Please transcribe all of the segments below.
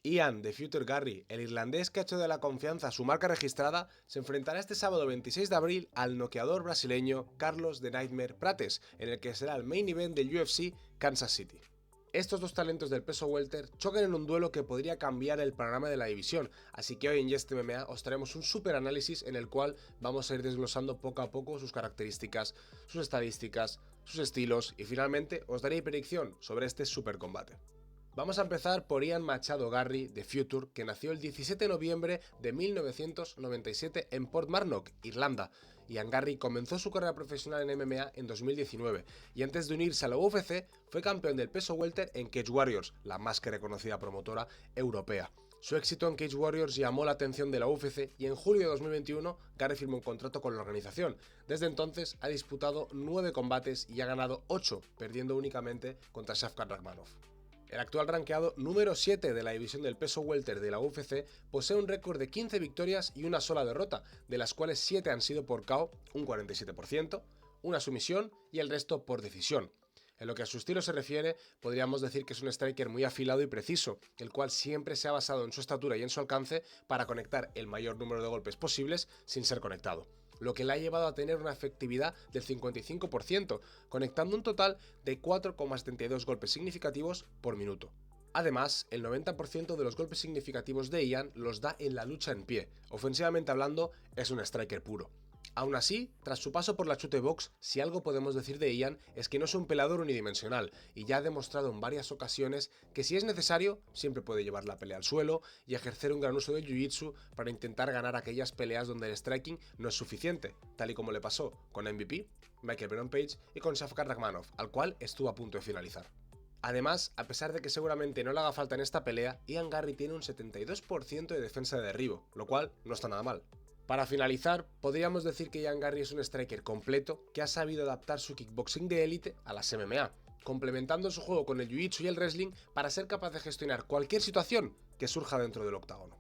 Ian, de Future Garry, el irlandés que ha hecho de la confianza su marca registrada, se enfrentará este sábado 26 de abril al noqueador brasileño Carlos The Nightmare Prates, en el que será el main event del UFC Kansas City. Estos dos talentos del peso welter chocan en un duelo que podría cambiar el panorama de la división, así que hoy en Just MMA os traemos un super análisis en el cual vamos a ir desglosando poco a poco sus características, sus estadísticas, sus estilos y finalmente os daré mi predicción sobre este super combate. Vamos a empezar por Ian Machado Garry, de Future, que nació el 17 de noviembre de 1997 en Portmarnock, Irlanda. Ian Garry comenzó su carrera profesional en MMA en 2019 y antes de unirse a la UFC fue campeón del peso welter en Cage Warriors, la más que reconocida promotora europea. Su éxito en Cage Warriors llamó la atención de la UFC y en julio de 2021 Garry firmó un contrato con la organización. Desde entonces ha disputado 9 combates y ha ganado 8, perdiendo únicamente contra Shavkat Rakhmonov. El actual rankeado número 7 de la división del peso welter de la UFC posee un récord de 15 victorias y una sola derrota, de las cuales 7 han sido por KO, un 47%, una sumisión y el resto por decisión. En lo que a su estilo se refiere, podríamos decir que es un striker muy afilado y preciso, el cual siempre se ha basado en su estatura y en su alcance para conectar el mayor número de golpes posibles sin ser conectado, lo que le ha llevado a tener una efectividad del 55%, conectando un total de 4,72 golpes significativos por minuto. Además, el 90% de los golpes significativos de Ian los da en la lucha en pie. Ofensivamente hablando, es un striker puro. Aún así, tras su paso por la chute box, si algo podemos decir de Ian es que no es un peleador unidimensional y ya ha demostrado en varias ocasiones que si es necesario, siempre puede llevar la pelea al suelo y ejercer un gran uso del jiu-jitsu para intentar ganar aquellas peleas donde el striking no es suficiente, tal y como le pasó con MVP, Michael Venom Page y con Shavkat Rakhmonov, al cual estuvo a punto de finalizar. Además, a pesar de que seguramente no le haga falta en esta pelea, Ian Garry tiene un 72% de defensa de derribo, lo cual no está nada mal. Para finalizar, podríamos decir que Ian Garry es un striker completo que ha sabido adaptar su kickboxing de élite a las MMA, complementando su juego con el jiu-jitsu y el wrestling para ser capaz de gestionar cualquier situación que surja dentro del octágono.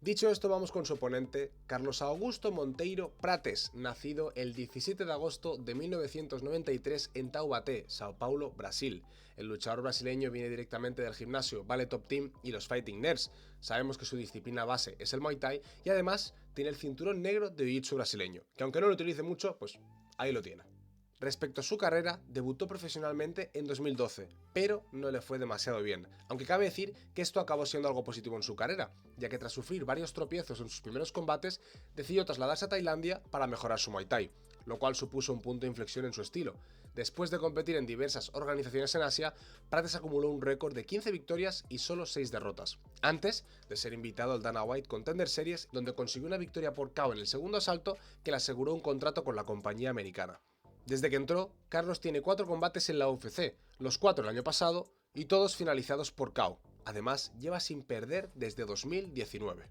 Dicho esto, vamos con su oponente, Carlos Augusto Monteiro Prates, nacido el 17 de agosto de 1993 en Taubaté, Sao Paulo, Brasil. El luchador brasileño viene directamente del gimnasio Vale Top Team y los Fighting Nerds. Sabemos que su disciplina base es el Muay Thai y además tiene el cinturón negro de Jiu-Jitsu brasileño, que aunque no lo utilice mucho, pues ahí lo tiene. Respecto a su carrera, debutó profesionalmente en 2012, pero no le fue demasiado bien, aunque cabe decir que esto acabó siendo algo positivo en su carrera, ya que tras sufrir varios tropiezos en sus primeros combates, decidió trasladarse a Tailandia para mejorar su Muay Thai, lo cual supuso un punto de inflexión en su estilo. Después de competir en diversas organizaciones en Asia, Prates acumuló un récord de 15 victorias y solo 6 derrotas, antes de ser invitado al Dana White Contender Series, donde consiguió una victoria por KO en el segundo asalto que le aseguró un contrato con la compañía americana. Desde que entró, Carlos tiene 4 combates en la UFC, los 4 el año pasado y todos finalizados por KO. Además, lleva sin perder desde 2019.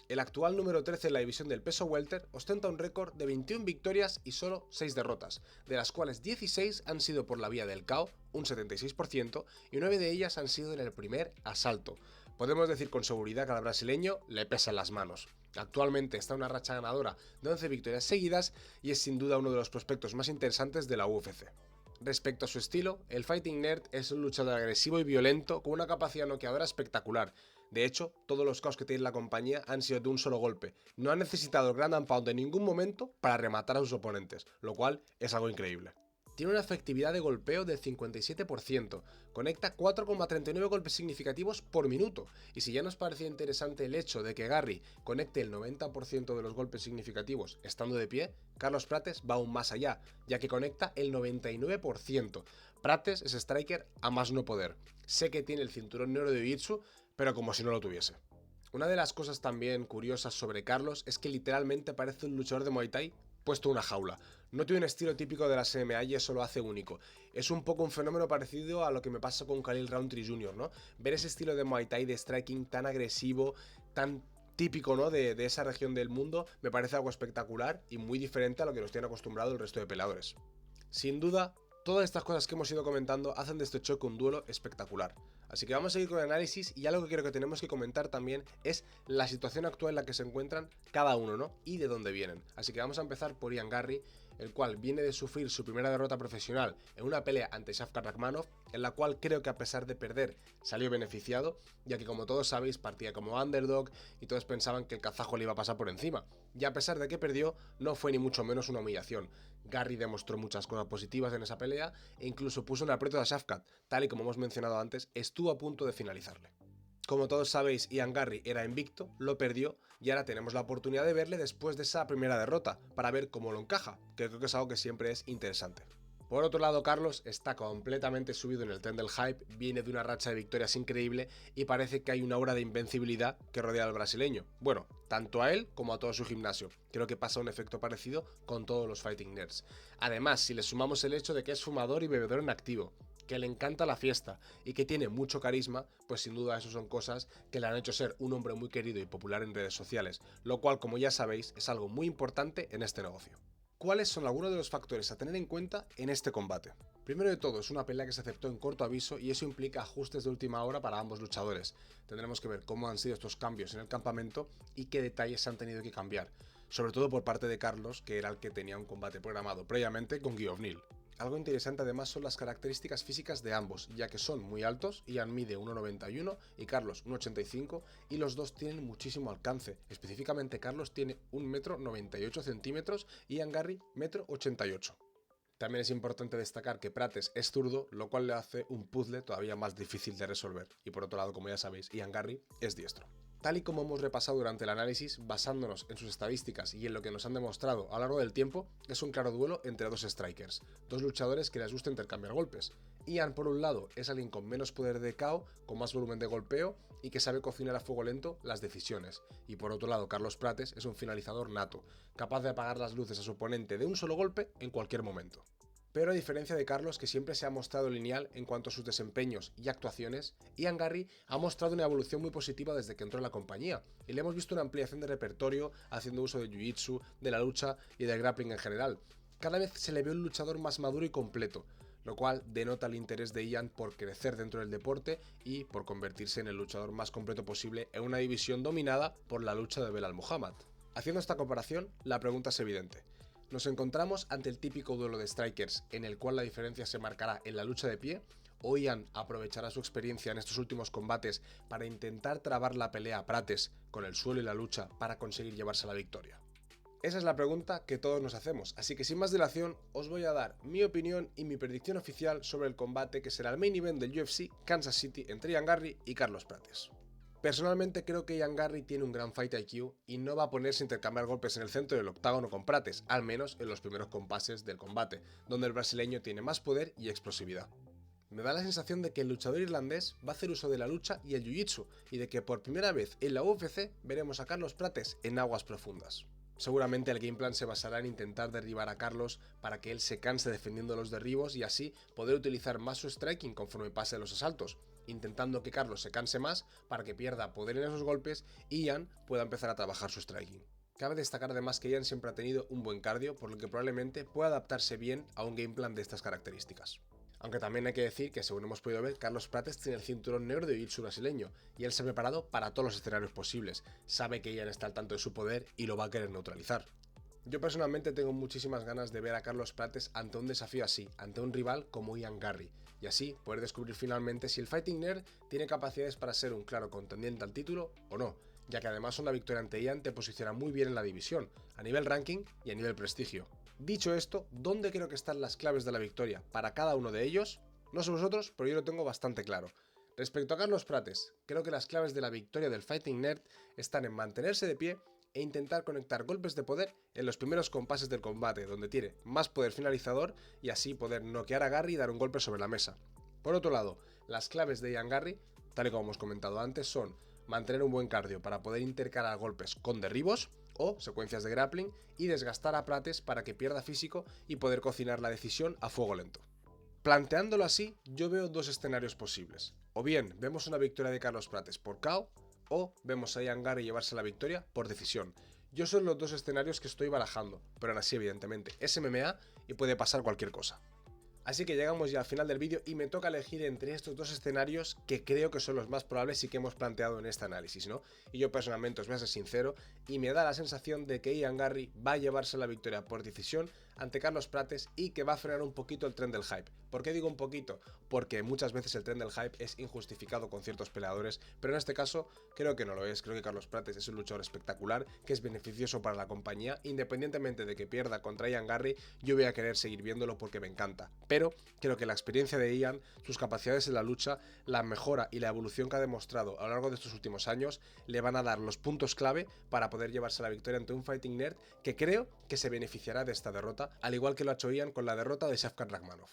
El actual número 13 en la división del peso welter ostenta un récord de 21 victorias y solo 6 derrotas, de las cuales 16 han sido por la vía del KO, un 76%, y 9 de ellas han sido en el primer asalto. Podemos decir con seguridad que al brasileño le pesan las manos. Actualmente está en una racha ganadora de 11 victorias seguidas y es sin duda uno de los prospectos más interesantes de la UFC. Respecto a su estilo, el Fighting Nerd es un luchador agresivo y violento con una capacidad noqueadora espectacular. De hecho, todos los KOs que tiene la compañía han sido de un solo golpe. No ha necesitado el Ground and Pound en ningún momento para rematar a sus oponentes, lo cual es algo increíble. Tiene una efectividad de golpeo del 57%, conecta 4,39 golpes significativos por minuto, y si ya nos parecía interesante el hecho de que Garry conecte el 90% de los golpes significativos estando de pie, Carlos Prates va aún más allá, ya que conecta el 99%. Prates es striker a más no poder. Sé que tiene el cinturón negro de Jiu-Jitsu, pero como si no lo tuviese. Una de las cosas también curiosas sobre Carlos es que literalmente parece un luchador de Muay Thai puesto en una jaula. No tiene un estilo típico de las MMA y eso lo hace único. Es un poco un fenómeno parecido a lo que me pasa con Khalil Rountree Jr., ¿no? Ver ese estilo de Muay Thai, de striking tan agresivo, tan típico, ¿no? de esa región del mundo, me parece algo espectacular y muy diferente a lo que nos tiene acostumbrado el resto de peleadores. Sin duda, todas estas cosas que hemos ido comentando hacen de este choque un duelo espectacular. Así que vamos a seguir con el análisis y algo que creo que tenemos que comentar también es la situación actual en la que se encuentran cada uno, ¿no? Y de dónde vienen. Así que vamos a empezar por Ian Garry, el cual viene de sufrir su primera derrota profesional en una pelea ante Shavkat Rakhmonov, en la cual creo que a pesar de perder salió beneficiado, ya que como todos sabéis partía como underdog y todos pensaban que el kazajo le iba a pasar por encima, y a pesar de que perdió no fue ni mucho menos una humillación. Garry demostró muchas cosas positivas en esa pelea e incluso puso en aprieto a Shavkat, tal y como hemos mencionado antes, estuvo a punto de finalizarle. Como todos sabéis, Ian Garry era invicto, lo perdió y ahora tenemos la oportunidad de verle después de esa primera derrota, para ver cómo lo encaja, que creo que es algo que siempre es interesante. Por otro lado, Carlos está completamente subido en el tren del hype, viene de una racha de victorias increíble y parece que hay una aura de invencibilidad que rodea al brasileño. Bueno, tanto a él como a todo su gimnasio. Creo que pasa un efecto parecido con todos los fighting nerds. Además, si le sumamos el hecho de que es fumador y bebedor en activo, que le encanta la fiesta y que tiene mucho carisma, pues sin duda eso son cosas que le han hecho ser un hombre muy querido y popular en redes sociales, lo cual, como ya sabéis, es algo muy importante en este negocio. ¿Cuáles son algunos de los factores a tener en cuenta en este combate? Primero de todo, es una pelea que se aceptó en corto aviso y eso implica ajustes de última hora para ambos luchadores. Tendremos que ver cómo han sido estos cambios en el campamento y qué detalles se han tenido que cambiar, sobre todo por parte de Carlos, que era el que tenía un combate programado previamente con Guy O'Neill. Algo interesante además son las características físicas de ambos, ya que son muy altos, Ian mide 1,91 y Carlos 1,85 y los dos tienen muchísimo alcance, específicamente Carlos tiene 1,98 m y Ian Garry 1,88 m. También es importante destacar que Prates es zurdo, lo cual le hace un puzzle todavía más difícil de resolver, y por otro lado, como ya sabéis, Ian Garry es diestro. Tal y como hemos repasado durante el análisis, basándonos en sus estadísticas y en lo que nos han demostrado a lo largo del tiempo, es un claro duelo entre dos strikers, dos luchadores que les gusta intercambiar golpes. Ian, por un lado, es alguien con menos poder de KO, con más volumen de golpeo y que sabe cocinar a fuego lento las decisiones. Y por otro lado, Carlos Prates es un finalizador nato, capaz de apagar las luces a su oponente de un solo golpe en cualquier momento. Pero a diferencia de Carlos, que siempre se ha mostrado lineal en cuanto a sus desempeños y actuaciones, Ian Garry ha mostrado una evolución muy positiva desde que entró en la compañía, y le hemos visto una ampliación de repertorio haciendo uso de jiu-jitsu, de la lucha y del grappling en general. Cada vez se le ve un luchador más maduro y completo, lo cual denota el interés de Ian por crecer dentro del deporte y por convertirse en el luchador más completo posible en una división dominada por la lucha de Belal Muhammad. Haciendo esta comparación, la pregunta es evidente. ¿Nos encontramos ante el típico duelo de strikers en el cual la diferencia se marcará en la lucha de pie? ¿O Ian aprovechará su experiencia en estos últimos combates para intentar trabar la pelea a Prates con el suelo y la lucha para conseguir llevarse la victoria? Esa es la pregunta que todos nos hacemos, así que sin más dilación os voy a dar mi opinión y mi predicción oficial sobre el combate que será el main event del UFC Kansas City entre Ian Garry y Carlos Prates. Personalmente creo que Ian Garry tiene un gran fight IQ y no va a ponerse a intercambiar golpes en el centro del octágono con Prates, al menos en los primeros compases del combate, donde el brasileño tiene más poder y explosividad. Me da la sensación de que el luchador irlandés va a hacer uso de la lucha y el jiu-jitsu, y de que por primera vez en la UFC veremos a Carlos Prates en aguas profundas. Seguramente el game plan se basará en intentar derribar a Carlos para que él se canse defendiendo los derribos y así poder utilizar más su striking conforme pase los asaltos, intentando que Carlos se canse más para que pierda poder en esos golpes y Ian pueda empezar a trabajar su striking. Cabe destacar además que Ian siempre ha tenido un buen cardio, por lo que probablemente pueda adaptarse bien a un game plan de estas características. Aunque también hay que decir que, según hemos podido ver, Carlos Prates tiene el cinturón negro de jiu-jitsu brasileño y él se ha preparado para todos los escenarios posibles, sabe que Ian está al tanto de su poder y lo va a querer neutralizar. Yo personalmente tengo muchísimas ganas de ver a Carlos Prates ante un desafío así, ante un rival como Ian Garry, y así poder descubrir finalmente si el Fighting Nerd tiene capacidades para ser un claro contendiente al título o no, ya que además una victoria ante Ian te posiciona muy bien en la división, a nivel ranking y a nivel prestigio. Dicho esto, ¿dónde creo que están las claves de la victoria para cada uno de ellos? No sé vosotros, pero yo lo tengo bastante claro. Respecto a Carlos Prates, creo que las claves de la victoria del Fighting Nerd están en mantenerse de pie e intentar conectar golpes de poder en los primeros compases del combate, donde tiene más poder finalizador y así poder noquear a Garry y dar un golpe sobre la mesa. Por otro lado, las claves de Ian Garry, tal y como hemos comentado antes, son mantener un buen cardio para poder intercalar golpes con derribos o secuencias de grappling y desgastar a Prates para que pierda físico y poder cocinar la decisión a fuego lento. Planteándolo así, yo veo dos escenarios posibles. O bien vemos una victoria de Carlos Prates por KO, o vemos a Ian Garry llevarse la victoria por decisión. Yo son los dos escenarios que estoy barajando, pero aún así evidentemente es MMA y puede pasar cualquier cosa. Así que llegamos ya al final del vídeo y me toca elegir entre estos dos escenarios que creo que son los más probables y que hemos planteado en este análisis, ¿no? Y yo personalmente os voy a ser sincero y me da la sensación de que Ian Garry va a llevarse la victoria por decisión ante Carlos Prates y que va a frenar un poquito el tren del hype. ¿Por qué digo un poquito? Porque muchas veces el tren del hype es injustificado con ciertos peleadores, pero en este caso creo que no lo es. Creo que Carlos Prates es un luchador espectacular, que es beneficioso para la compañía, independientemente de que pierda contra Ian Garry, yo voy a querer seguir viéndolo porque me encanta. Pero creo que la experiencia de Ian, sus capacidades en la lucha, la mejora y la evolución que ha demostrado a lo largo de estos últimos años, le van a dar los puntos clave para poder llevarse la victoria ante un Fighting Nerd que creo que se beneficiará de esta derrota, al igual que lo ha hecho Ian con la derrota de Shavkat Rakhmonov.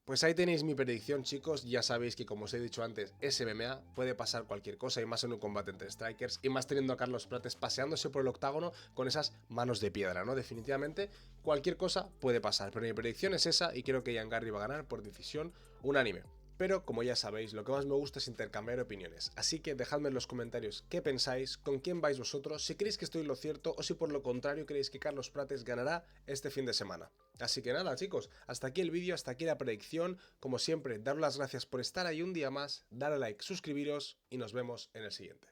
Pues ahí tenéis mi predicción, chicos. Ya sabéis que, como os he dicho antes, es MMA, puede pasar cualquier cosa, y más en un combate entre strikers, y más teniendo a Carlos Prates paseándose por el octágono con esas manos de piedra, ¿no? Definitivamente cualquier cosa puede pasar, pero mi predicción es esa y creo que Ian Garry va a ganar por decisión unánime. Pero, como ya sabéis, lo que más me gusta es intercambiar opiniones, así que dejadme en los comentarios qué pensáis, con quién vais vosotros, si creéis que estoy en lo cierto o si por lo contrario creéis que Carlos Prates ganará este fin de semana. Así que nada, chicos, hasta aquí el vídeo, hasta aquí la predicción. Como siempre, daros las gracias por estar ahí un día más, darle a like, suscribiros y nos vemos en el siguiente.